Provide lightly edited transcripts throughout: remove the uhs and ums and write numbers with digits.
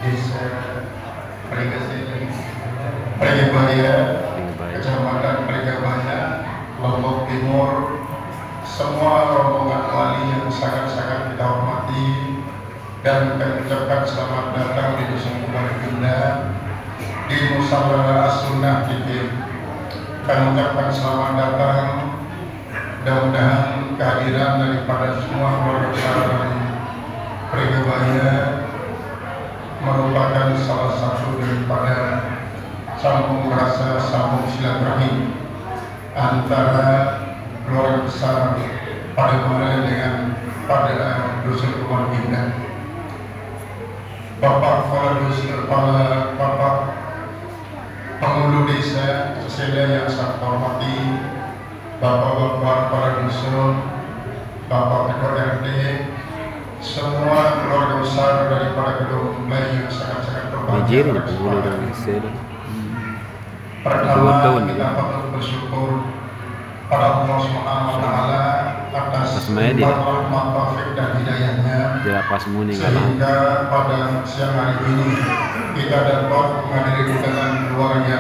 Desa Pregabaya, Kecamatan Pregabaya, Lombok Timur, semua rombongan wali yang sangat-sangat kita hormati, dan kami ucapkan selamat datang di Dusun Kumarigunda di Musyawarah As-Sunnah Kitim. Kami ucapkan selamat datang, mudah-mudahan kehadiran daripada semua keluarga besar dari Pregabaya merupakan salah satu daripada sambung rasa, sambung silaturahim antara keluarga besar Pademangan dengan pada Dusun Kumarigunda. Bapak Kepala Dusun, Bapak Penghulu Desa Seseda yang saya hormati, Bapak-bapak para dusun, Bapak Ketua RT, semua keluarga besar daripada Kedung Melayu yang sangat-sangat berbahagia. Pertama, kita patut bersyukur pada Allah Subhanahu wa Ta'ala atas rahmat, taufik dan hidayahnya, sehingga pada siang hari ini kita dapat menghadiri dengan keluarga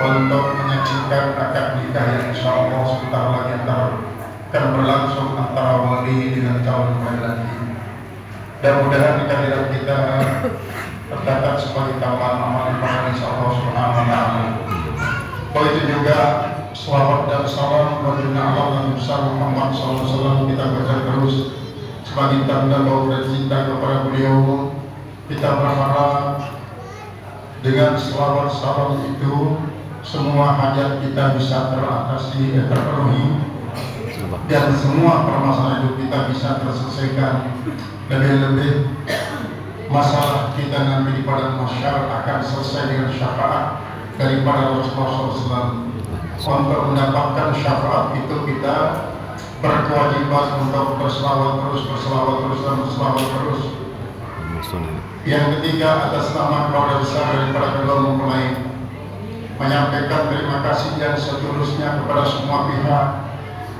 untuk menyaksikan akad nikah yang insya Allah sebentar lagi akan berlangsung antara wali dengan calon laki-laki. Dan mudah-mudahan kehadiran kita tercatat sebagai tambahan amal ibadah insya Allah Subhanahu wa Ta'ala. Begitu juga selawat dan salam baginda Allah Nabi besar Muhammad SAW kita baca terus sebagai tanda bahwa dan cinta kepada beliau. Kita berharap dengan selawat salam itu semua hajat kita bisa teratasi, terpenuhi, dan semua permasalahan hidup kita bisa terselesaikan. Lebih-lebih masalah kita nanti di padang mahsyar akan selesai dengan syafaat daripada Rasulullah SAW. Untuk mendapatkan syafaat itu kita berkewajiban untuk berselawat terus, dan berselawat terus. Yang ketiga, atas nama keluarga besar daripada kedua mempelai, menyampaikan terima kasih yang seterusnya kepada semua pihak,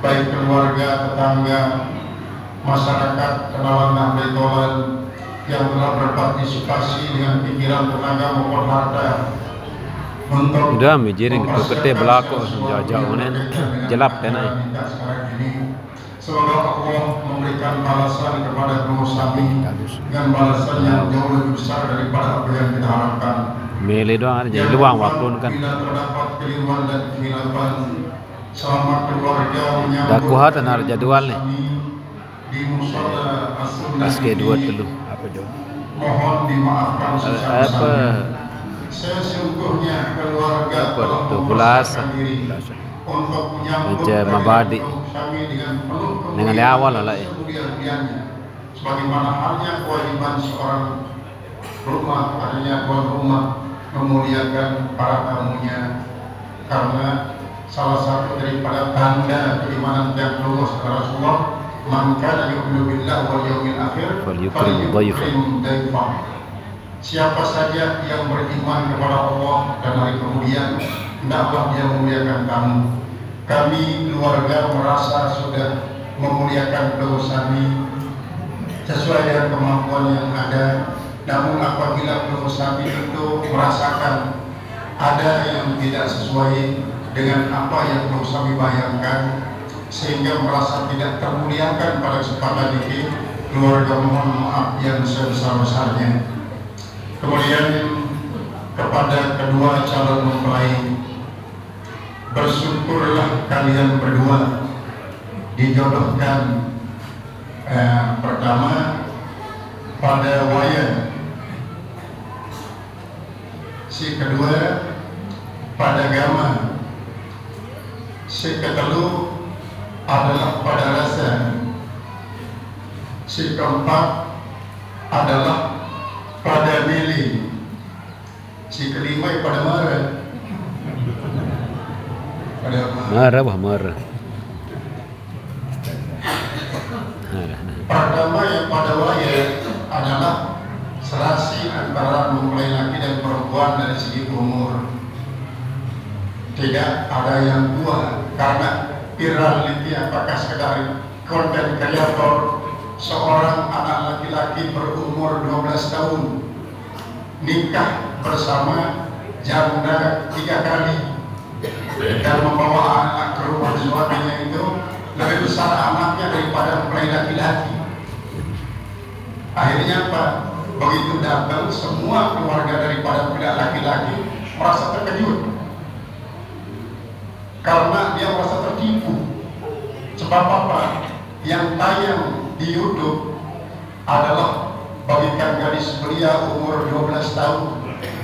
baik keluarga, tetangga, masyarakat, kenalan dan baitolan yang telah berpartisipasi dengan pikiran, tenaga maupun harta untuk udah mijiring itu kete belako jauh jelap tenai. Semoga Allah memberikan balasan kepada pengusaha dengan balasan yang jauh lebih besar daripada apa yang kita harapkan. Mele doang ada jadi luang waktu kan. Bila terdapat keliruan dan kehilapan, selama keluarga menyambut dakuhatan ada jadwal nih. Di Musyawarah As-Sunnah Aske dua dulu apa jo? Mohon dimaafkan Apa? Sesungguhnya keluarga telah belasa untuk menyambut mabadi dengan di awal lah ya. Sebagaimana halnya kewajiban seorang rumah, adanya tuan rumah memuliakan para tamunya, karena salah satu daripada tanda keimanan yang lurus kepada Rasulullah, man kana yu'minu billahi wal yawmil akhir falyukrim dhayfah. Siapa saja yang beriman kepada Allah dan hari kemudian, hendaklah dia memuliakan kamu. Kami keluarga merasa sudah memuliakan kami sesuai dengan kemampuan yang ada. Namun apabila kami itu merasakan ada yang tidak sesuai dengan apa yang kami bayangkan, sehingga merasa tidak termuliakan pada kesempatan ini, keluarga mohon maaf yang sebesar-besarnya. Kemudian kepada kedua calon mempelai, bersyukurlah kalian berdua dijodohkan pertama pada wayang, si kedua pada gama, si ketelu adalah pada rasa, si keempat adalah pada milih, si kelima pada marah. Marah. Pertama yang pada waya adalah serasi antara mempelai laki dan perempuan dari segi umur. Tidak ada yang tua, karena virality apakah sekedar konten kreator seorang anak laki-laki berumur 12 tahun nikah bersama janda 3 kali dan membawa anak ke rumah suaminya itu lebih besar anaknya daripada mempelai laki-laki. Akhirnya apa? Begitu datang semua keluarga daripada mempelai laki-laki merasa terkejut karena dia merasa tertipu. Sebab apa? Yang tayang di YouTube adalah bagikan gadis belia umur 12 tahun,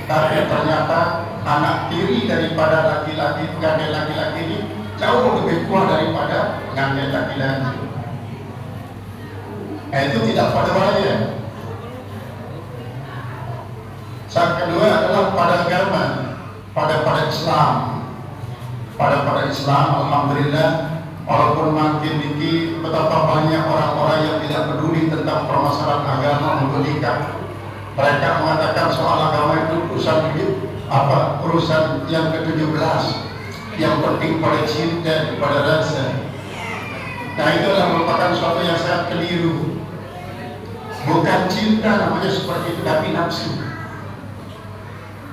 tapi ternyata anak tiri daripada laki-laki, pengantin laki-laki ini jauh lebih tua daripada pengantin laki-laki. Itu tidak pada bahaya. Yang kedua adalah pada agama, pada Islam. Pada Islam, alhamdulillah, walaupun makin dikit, betapa banyak orang-orang yang tidak peduli tentang permasalahan agama untuk nikah. Mereka mengatakan soal agama itu urusan hidup, urusan yang ke-17, yang penting pada cinta, pada rasa. Nah, itu adalah merupakan suatu yang sangat keliru. Bukan cinta namanya seperti itu, tapi nafsu.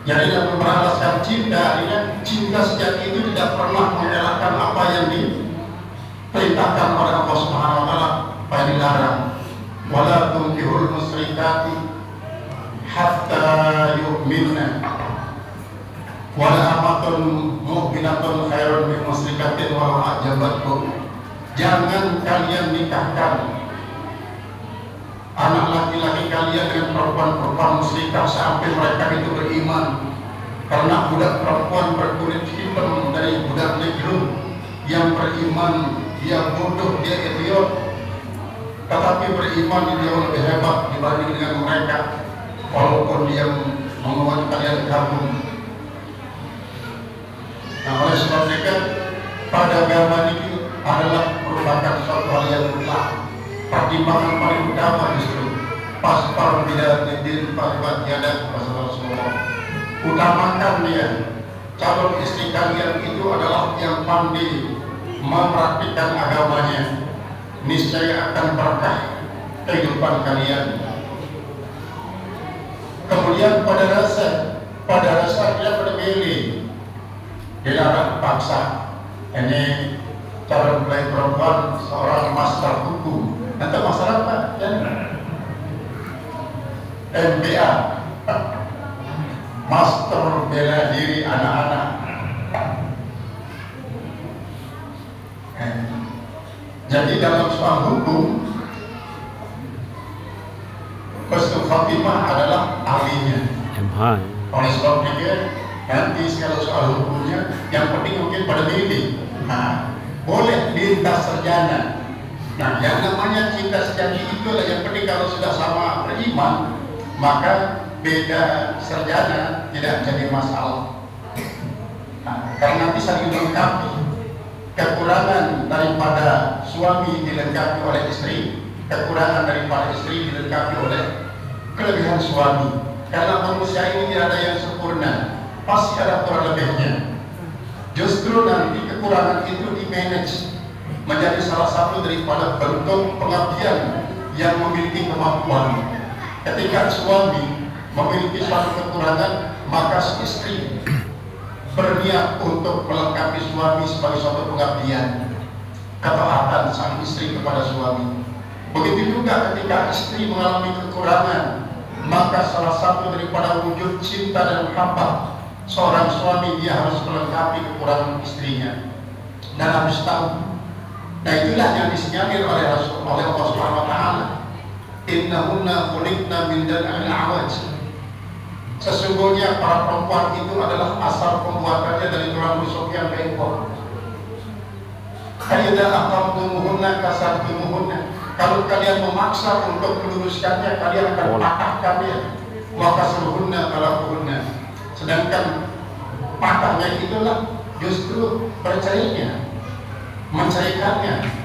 Jadi dalam meralaskan cinta, artinya cinta sejati itu tidak pernah mengelakkan apa yang diperintahkan oleh Allah Subhanahu wa taala, apa yang dilarang. Wala tunkihul musyrikati hatta yu'minna. Wala amatun mu'minatun khairun min musyrikatin walau a'jabatkum. Jangan kalian nikahkan anak laki-laki kalian dengan perempuan-perempuan musyrikah sampai mereka itu beriman. Karena budak perempuan berkulit hitam dari budak negro yang beriman, dia bodoh, dia idiot, tetapi beriman dia lebih hebat dibanding dengan mereka, walaupun dia membuat kalian gabung. Nah, oleh sebab itu pada agama ini adalah merupakan suatu hal yang mutlak. Pertimbangan paling utama justru paspar bila din parbat tiada pasal Rasulullah. Utamakan dia, calon istri kalian itu adalah yang pandai mempraktikkan agamanya, niscaya akan berkah kehidupan kalian. Kemudian pada rasa dia bermilih, dilarang paksa. Ini calon mempelai perempuan seorang master hukum. Nanti masalah apa? Ya. MBA, Master Bela Diri Anak-anak. Jadi dalam soal hukum, Husnul Khatimah adalah ahlinya. Oleh sebab itu nanti kalau soal hukumnya, yang penting mungkin pada milih. Nah, boleh lintas sarjana. Nah, yang namanya cinta sejati itu adalah yang penting kalau sudah sama beriman, maka beda sarjana tidak jadi masalah. Nah, karena nanti saling melengkapi. Kekurangan daripada suami dilengkapi oleh istri, kekurangan daripada istri dilengkapi oleh kelebihan suami. Karena manusia ini tidak ada yang sempurna, pasti ada kurang lebihnya. Justru nanti kekurangan itu di-manage menjadi salah satu daripada bentuk pengabdian yang memiliki kemampuan. Ketika suami memiliki suatu kekurangan, maka istri berniat untuk melengkapi suami sebagai suatu pengabdian, ketaatan sang istri kepada suami. Begitu juga ketika istri mengalami kekurangan, maka salah satu daripada wujud cinta dan mahabbah seorang suami, dia harus melengkapi kekurangan istrinya dan harus tahu. Nah, itulah yang disinyalir oleh Allah Subhanahu wa taala. Innahunna khuliqna min dal'il a'waj. Sesungguhnya para perempuan itu adalah asal pembuatannya dari tulang rusuk yang bengkok. Idza aqamtumuhunna kasartumuhunna. Kalau kalian memaksa untuk meluruskannya, kalian akan patahkan dia. Maka seluruhnya kalakuhunna. Sedangkan patahnya itulah justru bercerainya, menceraikannya.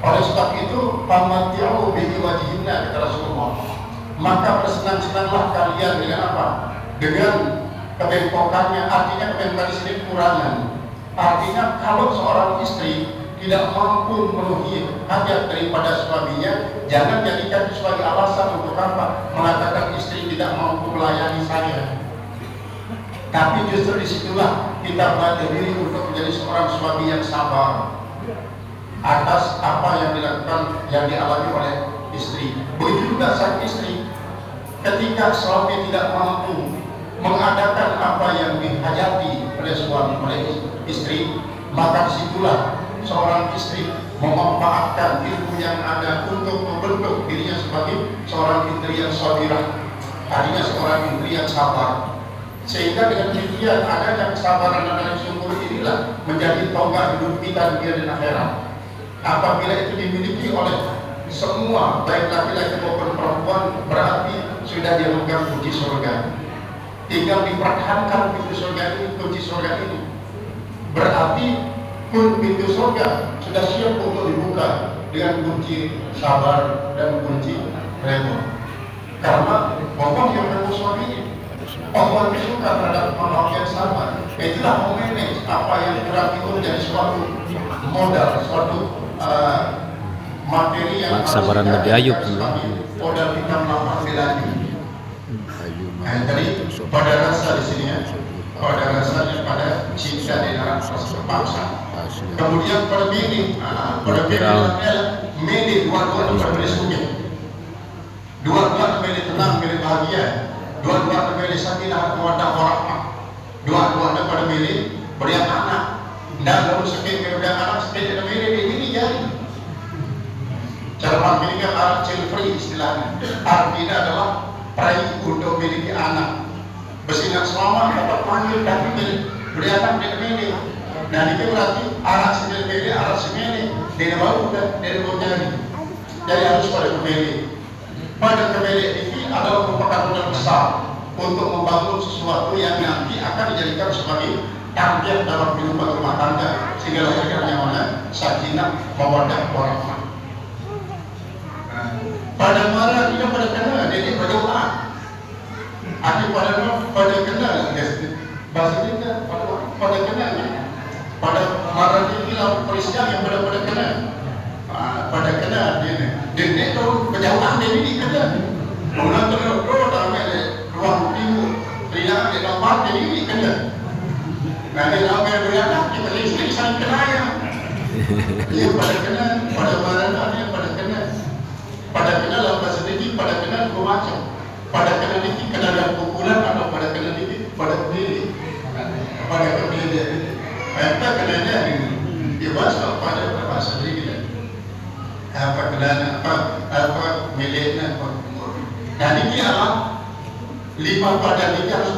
Oleh sebab itu, pamati'u bihi wajhinna, kata Rasulullah. Maka bersenang-senanglah kalian dengan apa? Dengan kebengkokannya. Artinya kebengkokan di sini kurangan. Artinya kalau seorang istri tidak mampu memenuhi hajat daripada suaminya, jangan jadikan sebagai alasan untuk apa? Mengatakan istri tidak mampu melayani saya. Tapi justru disitulah kita melatih diri untuk menjadi seorang suami yang sabar atas apa yang dilakukan, yang dialami oleh istri. Begitu juga sang istri, ketika suami tidak mampu mengadakan apa yang dihajati oleh suami, oleh istri, maka disitulah seorang istri memanfaatkan ilmu yang ada untuk membentuk dirinya sebagai seorang istri yang sabirah, artinya seorang istri yang sabar. Sehingga dengan demikian adanya kesabaran dan syukur inilah menjadi tonggak hidup kita dunia dan akhirat. Apabila itu dimiliki oleh semua, baik laki-laki maupun perempuan, berarti sudah dia memegang kunci surga. Tinggal dipertahankan pintu surga ini, kunci surga ini. Berarti pun pintu surga sudah siap untuk dibuka dengan kunci sabar dan kunci redha. Karena Allah yang menemukan suaminya, Allah suka terhadap orang yang sabar. Itulah memanage apa yang berat itu menjadi suatu modal, suatu materi yang sabaran Nabi Ayub. Modal kita melakukan lagi. Jadi pada rasa di sini ya, pada rasanya pada cinta di dalam bangsa. Kemudian pada milih, milih dua-dua pada milih sunnah. Dua-dua milih tenang, milih bahagia. Dua-dua milih sakinah, mawaddah warahmah. Dua-dua pada milih beriak anak. Dan lalu sekali beriak anak, sekali milih ini jadi. Cara ini kan arah child free istilahnya. Artinya adalah peraih untuk memiliki anak. Bersinar selama dapat panggil dan beriak anak milih. Nah ini berarti anak sekali milih, anak sekali dia baru dan dia baru jadi. Jadi harus pada pemilih. Pada pemilih ini adalah merupakan modal besar untuk membangun sesuatu yang nanti akan dijadikan sebagai target dalam kehidupan rumah tangga sehingga lahirnya mana sakinah, mawaddah, warahmah. Pada marah kita pada kena, jadi berdoa. Akhir pada kena, bahasa kita pada kena. Pada marah ini lah peristiwa yang pada kena. Pada kena dia tu berjauhan dia ini kena. Orang terus dalam ruang timur, teriak di tempat dia ini kena. Nanti ramai beranak kita listrik saling kena ya. Dia pada kena, pada marah dia pada kena. Pada kena dalam bahasa ini pada kena dua macam. Pada kena ini kena dalam pukulan atau pada kena ini pada diri. Pada kena apa kenanya ini? Dia bahasa pada bahasa ini. Apa kenanya apa miliknya apa. Dan ini adalah 5 badan ini harus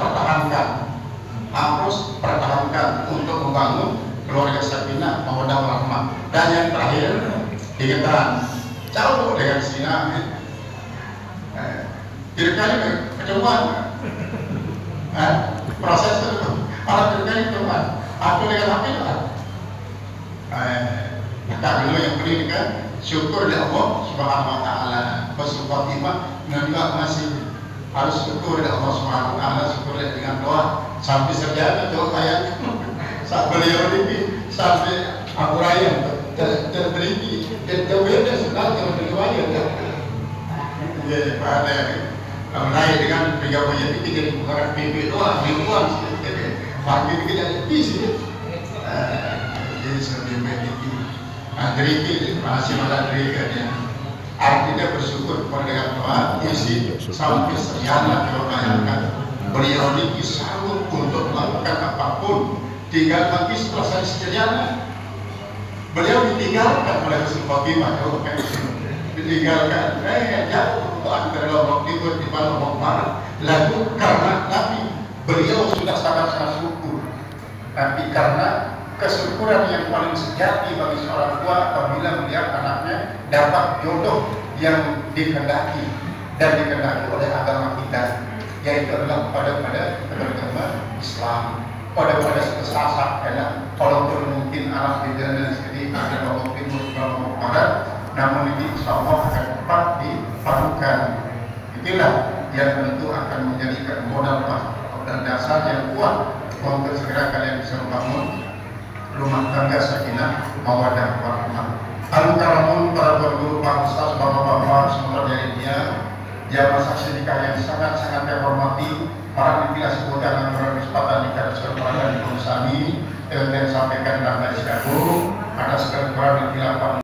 pertahankan untuk membangun keluarga sakinah, mawaddah, warahmah. Dan yang terakhir dikatakan jauh dengan sinar. Kira-kira pertemuan proses itu para terkait pertemuan apa dengan apa itu kita dulu yang berikan syukur dari Allah Subhanahu Wa Taala bersyukur iman dan juga masih harus syukur dari Allah Subhanahu Wa Taala, syukur dengan doa sampai serjana doa kayak saat beliau ini sampai Abu Rayyan terberiki dan beda sebenarnya dengan riwayat ya pada mulai dengan pegawai ini jadi bukan PP doang ribuan pagi ini jadi isi jadi sebenarnya ini deriki masih malah deriki artinya bersyukur kepada Tuhan isi sampai serjana kebayangkan beliau ini sanggup untuk melakukan apapun tinggal bagi setelah saya serjana beliau ditinggalkan oleh Rasul Fatimah ditinggalkan jauh untuk antara Lombok Timur di mana Lombok Barat lalu karena Nabi beliau sudah sangat-sangat syukur tapi karena kesyukuran yang paling sejati bagi seorang tua apabila melihat anaknya dapat jodoh yang dikehendaki dan dikehendaki oleh agama kita yaitu adalah pada agama Islam pada sesat walaupun mungkin anak beda dan sedikit ada Lombok Timur Lombok Barat namun ini insya Allah akan tepat dipadukan itulah yang tentu akan menjadikan modal dan dasar yang kuat untuk segera kalian bisa membangun rumah tangga sakinah mawaddah warahmah. Al-Karamun para guru, para ustaz, bapak-bapak semua dari dia saksi nikah yang sangat-sangat terhormati para pimpinan sebuah dan kesempatan serta Imam Sami yang sampaikan dan Sikaku atas kekurangan yang dilakukan